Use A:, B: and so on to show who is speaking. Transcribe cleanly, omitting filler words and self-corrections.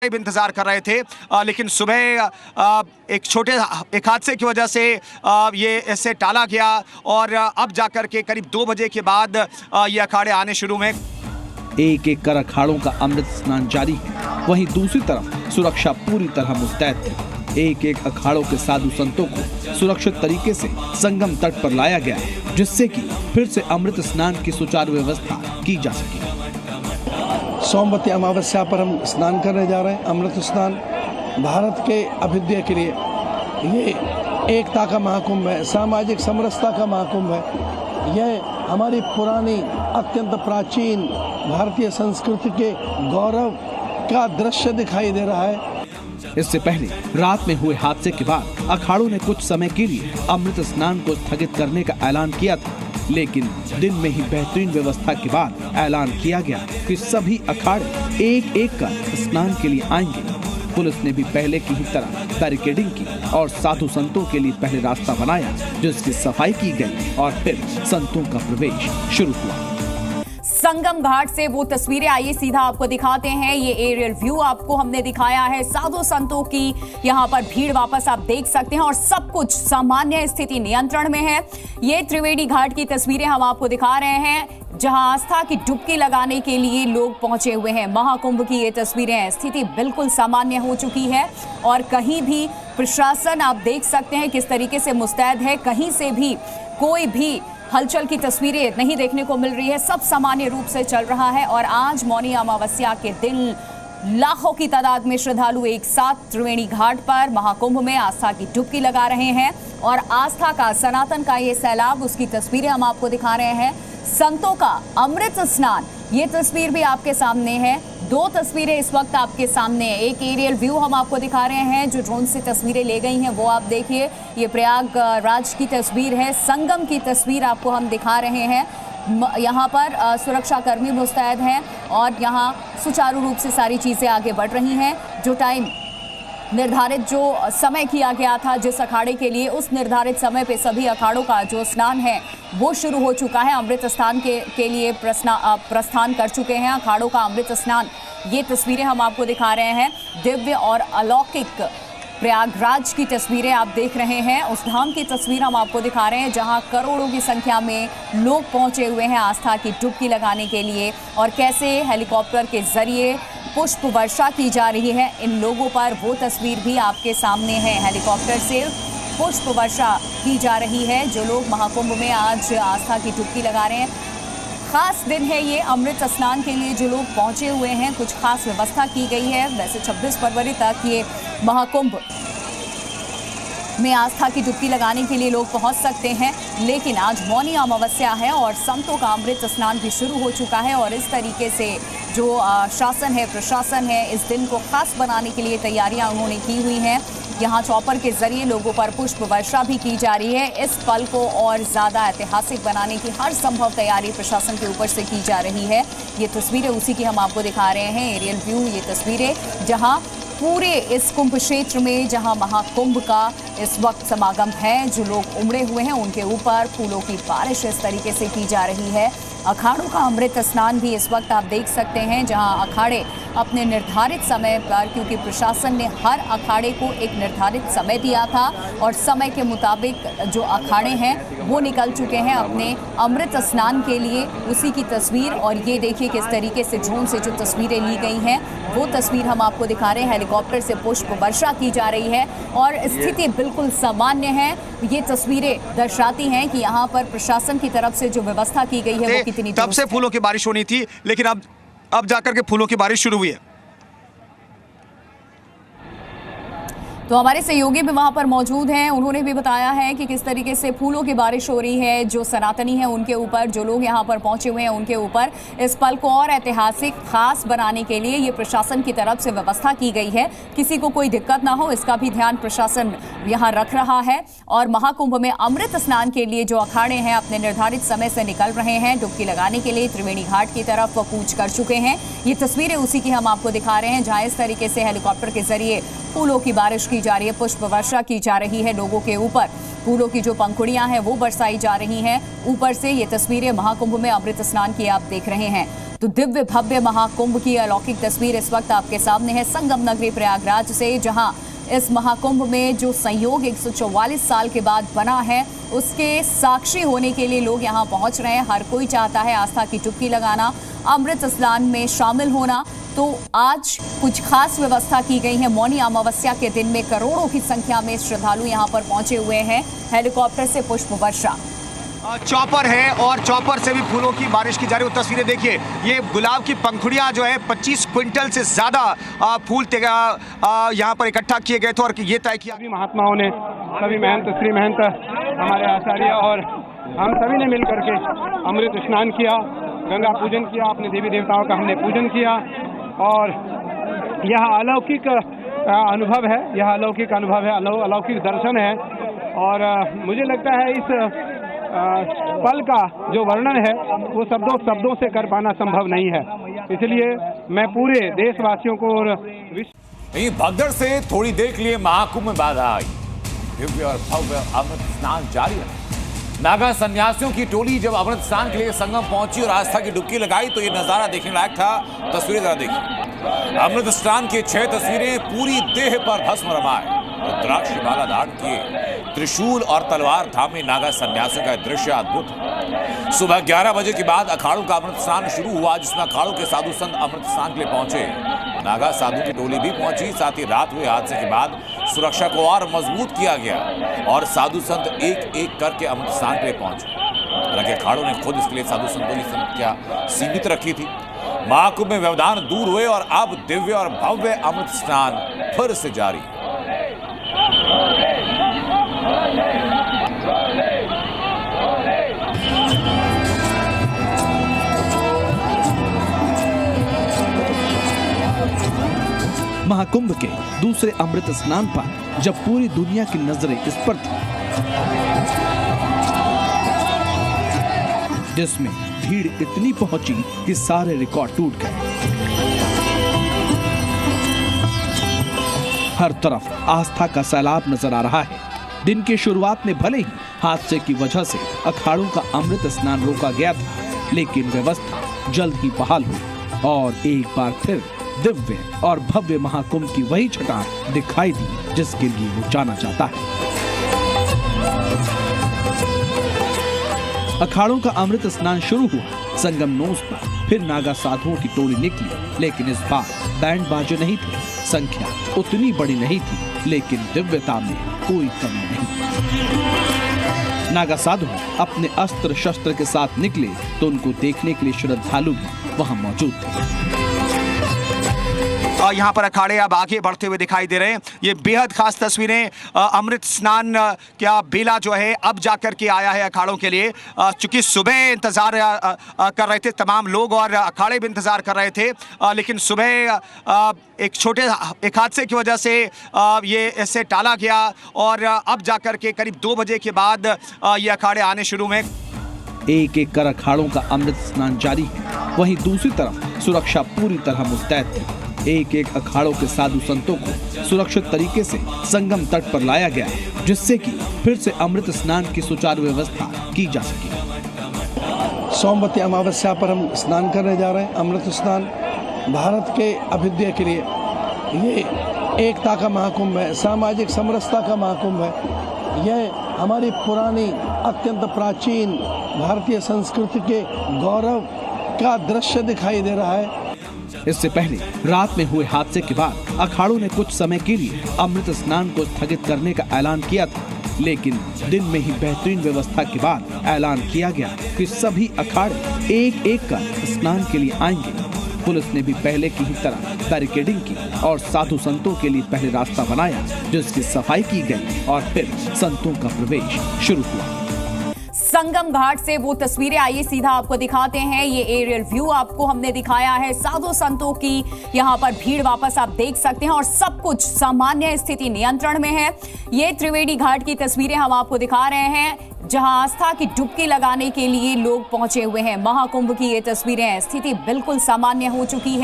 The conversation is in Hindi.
A: इंतजार कर रहे थे, लेकिन सुबह एक हादसे की वजह से ये इसे टाला गया और अब जाकर के करीब 2 बजे के बाद ये अखाड़े आने शुरू हुए।
B: एक एक कर अखाड़ों का अमृत स्नान जारी है, वहीं दूसरी तरफ सुरक्षा पूरी तरह मुस्तैद थी। एक एक अखाड़ों के साधु संतों को सुरक्षित तरीके से संगम तट पर लाया गया, जिससे कि फिर से अमृत स्नान की सुचारू व्यवस्था की जा सके।
C: सोमवती अमावस्या पर हम स्नान करने जा रहे हैं। अमृत स्नान भारत के अभ्युदय के लिए ये एकता का महाकुंभ है, सामाजिक समरसता का महाकुंभ है। यह हमारी पुरानी अत्यंत प्राचीन भारतीय संस्कृति के गौरव का दृश्य दिखाई दे रहा है।
B: इससे पहले रात में हुए हादसे के बाद अखाड़ों ने कुछ समय के लिए अमृत स्नान को स्थगित करने का ऐलान किया था, लेकिन दिन में ही बेहतरीन व्यवस्था के बाद ऐलान किया गया कि सभी अखाड़े एक एक कर स्नान के लिए आएंगे। पुलिस ने भी पहले की ही तरह बैरिकेडिंग की और साधु संतों के लिए पहले रास्ता बनाया, जिसकी सफाई की गई और फिर संतों का प्रवेश शुरू हुआ।
D: संगम घाट से वो तस्वीरें आइए सीधा आपको दिखाते हैं। ये एरियल व्यू आपको हमने दिखाया है। साधु संतों की यहाँ पर भीड़ वापस आप देख सकते हैं और सब कुछ सामान्य स्थिति नियंत्रण में है। ये त्रिवेणी घाट की तस्वीरें हम आपको दिखा रहे हैं, जहां आस्था की डुबकी लगाने के लिए लोग पहुंचे हुए हैं। महाकुंभ की ये तस्वीरें हैं। स्थिति बिल्कुल सामान्य हो चुकी है और कहीं भी प्रशासन आप देख सकते हैं किस तरीके से मुस्तैद है। कहीं से भी कोई भी हलचल की तस्वीरें नहीं देखने को मिल रही है। सब सामान्य रूप से चल रहा है और आज मौनी अमावस्या के दिन लाखों की तादाद में श्रद्धालु एक साथ त्रिवेणी घाट पर महाकुंभ में आस्था की डुबकी लगा रहे हैं और आस्था का, सनातन का ये सैलाब, उसकी तस्वीरें हम आपको दिखा रहे हैं। संतों का अमृत स्नान, ये तस्वीर भी आपके सामने है। 2 तस्वीरें इस वक्त आपके सामने है। एक एरियल व्यू हम आपको दिखा रहे हैं, जो ड्रोन से तस्वीरें ले गई हैं वो आप देखिए। ये प्रयागराज की तस्वीर है। संगम की तस्वीर आपको हम दिखा रहे हैं। यहाँ पर सुरक्षा कर्मी मुस्तैद हैं और यहाँ सुचारू रूप से सारी चीज़ें आगे बढ़ रही हैं। जो टाइम निर्धारित, जो समय किया गया था जिस अखाड़े के लिए, उस निर्धारित समय पे सभी अखाड़ों का जो स्नान है वो शुरू हो चुका है। अमृत स्नान के लिए प्रस्थान कर चुके हैं अखाड़ों का अमृत स्नान। ये तस्वीरें हम आपको दिखा रहे हैं। दिव्य और अलौकिक प्रयागराज की तस्वीरें आप देख रहे हैं। उस धाम की तस्वीर हम आपको दिखा रहे हैं जहां करोड़ों की संख्या में लोग पहुंचे हुए हैं आस्था की डुबकी लगाने के लिए और कैसे हेलीकॉप्टर के जरिए पुष्प वर्षा की जा रही है इन लोगों पर। वो तस्वीर भी आपके सामने है। हेलीकॉप्टर से पुष्प वर्षा की जा रही है। जो लोग महाकुंभ में आज आस्था की डुबकी लगा रहे हैं, खास दिन है ये अमृत स्नान के लिए जो लोग पहुंचे हुए हैं। कुछ खास व्यवस्था की गई है। वैसे 26 फरवरी तक ये महाकुंभ में आस्था की डुबकी लगाने के लिए लोग पहुंच सकते हैं, लेकिन आज मौनी अमावस्या है और संतों का अमृत स्नान भी शुरू हो चुका है और इस तरीके से जो शासन है, प्रशासन है, इस दिन को खास बनाने के लिए तैयारियां उन्होंने की हुई हैं। यहाँ चॉपर के जरिए लोगों पर पुष्प वर्षा भी की जा रही है। इस पल को और ज़्यादा ऐतिहासिक बनाने की हर संभव तैयारी प्रशासन के ऊपर से की जा रही है। ये तस्वीरें उसी की हम आपको दिखा रहे हैं, एरियल व्यू। ये तस्वीरें जहाँ पूरे इस कुंभ क्षेत्र में, जहां महाकुंभ का इस वक्त समागम है, जो लोग उमड़े हुए हैं उनके ऊपर फूलों की बारिश इस तरीके से की जा रही है। अखाड़ों का अमृत स्नान भी इस वक्त आप देख सकते हैं, जहां अखाड़े अपने निर्धारित समय पर, क्योंकि प्रशासन ने हर अखाड़े को एक निर्धारित समय दिया था और समय के मुताबिक जो अखाड़े हैं वो निकल चुके हैं अपने अमृत स्नान के लिए। उसी की तस्वीर, और ये देखिए किस तरीके से ड्रोन से जो तस्वीरें ली गई हैं वो तस्वीर हम आपको दिखा रहे हैं। हेलीकॉप्टर से पुष्प वर्षा की जा रही है और स्थिति बिल्कुल सामान्य है। ये तस्वीरें दर्शाती हैं कि यहाँ पर प्रशासन की तरफ से जो व्यवस्था की गई है वो कितनी।
A: तब से फूलों की बारिश होनी थी, लेकिन अब जाकर के फूलों की बारिश शुरू हुई है।
D: तो हमारे सहयोगी भी वहां पर मौजूद हैं। उन्होंने भी बताया है कि किस तरीके से फूलों की बारिश हो रही है जो सनातनी है उनके ऊपर, जो लोग यहां पर पहुंचे हुए हैं उनके ऊपर। इस पल को और ऐतिहासिक खास बनाने के लिए ये प्रशासन की तरफ से व्यवस्था की गई है। किसी को कोई दिक्कत ना हो, इसका भी ध्यान प्रशासन यहां रख रहा है। और महाकुंभ में अमृत स्नान के लिए जो अखाड़े हैं अपने निर्धारित समय से निकल रहे हैं डुबकी लगाने के लिए त्रिवेणी घाट की तरफ, वो कूच कर चुके हैं। ये तस्वीरें उसी की हम आपको दिखा रहे हैं, जहाँ इस तरीके से हेलीकॉप्टर के जरिए फूलों की बारिश की जा रही है, पुष्प वर्षा की जा रही है लोगों के ऊपर। फूलों की जो पंखुड़ियां हैं वो बरसाई जा रही हैं ऊपर से। ये तस्वीरें महाकुंभ में अमृत स्नान की आप देख रहे हैं। तो दिव्य भव्य महाकुंभ की अलौकिक तस्वीर इस वक्त आपके सामने है संगम नगरी प्रयागराज से, जहां इस महाकुंभ में जो संयोग 144 साल के बाद बना है उसके साक्षी होने के लिए लोग यहां पहुंच रहे हैं। हर कोई चाहता है आस्था की डुबकी लगाना, अमृत स्नान में शामिल होना। तो आज कुछ खास व्यवस्था की गई है। मौनी अमावस्या के दिन में करोड़ों की संख्या में श्रद्धालु यहां पर पहुंचे हुए हैं। हेलीकॉप्टर से पुष्प वर्षा,
A: चॉपर है और चॉपर से भी फूलों की बारिश की जा रही है। तस्वीरें देखिए, ये गुलाब की पंखुड़ियां जो है 25 क्विंटल से ज्यादा फूल यहाँ पर इकट्ठा किए गए थे और ये तय किया।
E: सभी महात्माओं ने, सभी महंत, श्री महंत, हमारे आचार्य और हम सभी ने मिलकर के अमृत स्नान किया, गंगा पूजन किया, अपने देवी देवताओं का हमने पूजन किया और यह अलौकिक अनुभव है, यह अलौकिक अनुभव है, अलौकिक दर्शन है। और मुझे लगता है इस पल का जो वर्णन है वो शब्दों से कर पाना संभव नहीं है। इसलिए मैं पूरे देशवासियों को और
F: भगदड़ से थोड़ी देर के लिए महाकुंभ में बाधा आई। दिव्य और भव्य अमृत स्नान जारी रहा। नागा सन्यासियों की टोली जब अमृत स्नान के लिए संगम पहुंची और आस्था की डुबकी लगाई तो ये नजारा देखने लायक था। तस्वीरें जरा देखिए। अमृत स्नान की 6 तस्वीरें पूरी देह पर भस्म रमाए। रुद्राक्ष माला धारण किए त्रिशूल और तलवार थामे नागा सन्यासियों का दृश्य अद्भुत है। सुबह 11 बजे के बाद अखाड़ों का अमृत स्नान शुरू हुआ, जिसमें अखाड़ों के साधु संत अमृत स्नान के लिए पहुंचे। नागा साधु की टोली भी पहुंची। साथ ही रात हुए हादसे के बाद सुरक्षा को और मजबूत किया गया और साधु संत एक एक करके अमृत स्नान के लिए पहुंचे। हालांकि अखाड़ों ने खुद इसके लिए साधु संतों की संख्या सीमित रखी थी। महाकुंभ में व्यवधान दूर हुए और अब दिव्य और भव्य अमृत स्नान फिर से जारी।
B: महाकुंभ के दूसरे अमृत स्नान पर जब पूरी दुनिया की नजरें इस पर थी, जिसमें भीड़ इतनी पहुंची कि सारे रिकॉर्ड टूट गए। हर तरफ आस्था का सैलाब नजर आ रहा है। दिन की शुरुआत में भले ही हादसे की वजह से अखाड़ों का अमृत स्नान रोका गया था, लेकिन व्यवस्था जल्द ही बहाल हुई और एक बार फिर दिव्य और भव्य महाकुंभ की वही छटा दिखाई दी जिसके लिए वो जाना जाता है। अखाड़ों का अमृत स्नान शुरू हुआ। संगम नोस पर फिर नागा साधुओं की टोली निकली, लेकिन इस बार बैंड बाजे नहीं थे। संख्या उतनी बड़ी नहीं थी, लेकिन दिव्यता में कोई कमी नहीं। नागा साधु अपने अस्त्र शस्त्र के साथ निकले तो उनको देखने के लिए श्रद्धालु भी वहां मौजूद थे।
A: यहाँ पर अखाड़े अब आगे बढ़ते हुए दिखाई दे रहे हैं। ये बेहद खास तस्वीरें। अमृत स्नान क्या बेला जो है अब जाकर के आया है अखाड़ों के लिए। चूंकि सुबह इंतजार कर रहे थे तमाम लोग और अखाड़े भी इंतजार कर रहे थे, लेकिन सुबह एक हादसे की वजह से ये इसे टाला गया और अब जाकर के करीब 2 बजे के बाद ये अखाड़े आने शुरू में।
B: एक एक कर अखाड़ों का अमृत स्नान जारी है। वहीं दूसरी तरफ सुरक्षा पूरी तरह मुस्तैद थी। एक एक अखाड़ों के साधु संतों को सुरक्षित तरीके से संगम तट पर लाया गया, जिससे कि फिर से अमृत स्नान की सुचारू व्यवस्था की जा सके।
C: सोमवती अमावस्या पर हम स्नान करने जा रहे हैं। अमृत स्नान भारत के अभ्युदय के लिए ये एकता का महाकुंभ है, सामाजिक समरसता का महाकुंभ है। यह हमारी पुरानी अत्यंत प्राचीन भारतीय संस्कृति के गौरव का दृश्य दिखाई दे रहा है।
B: इससे पहले रात में हुए हादसे के बाद अखाड़ों ने कुछ समय के लिए अमृत स्नान को स्थगित करने का ऐलान किया था, लेकिन दिन में ही बेहतरीन व्यवस्था के बाद ऐलान किया गया कि सभी अखाड़े एक एक कर स्नान के लिए आएंगे। पुलिस ने भी पहले की ही तरह बैरिकेडिंग की और साधु संतों के लिए पहले रास्ता बनाया, जिसकी सफाई की गई और फिर संतों का प्रवेश शुरू हुआ।
D: संगम घाट से वो तस्वीरें आइए सीधा आपको दिखाते हैं। ये एरियल व्यू आपको हमने दिखाया है। साधु संतों की यहाँ पर भीड़ वापस आप देख सकते हैं और सब कुछ सामान्य स्थिति नियंत्रण में है। ये त्रिवेणी घाट की तस्वीरें हम आपको दिखा रहे हैं, जहां आस्था की डुबकी लगाने के लिए लोग पहुंचे हुए हैं। महाकुंभ की ये तस्वीरें हैं। स्थिति बिल्कुल सामान्य हो चुकी है।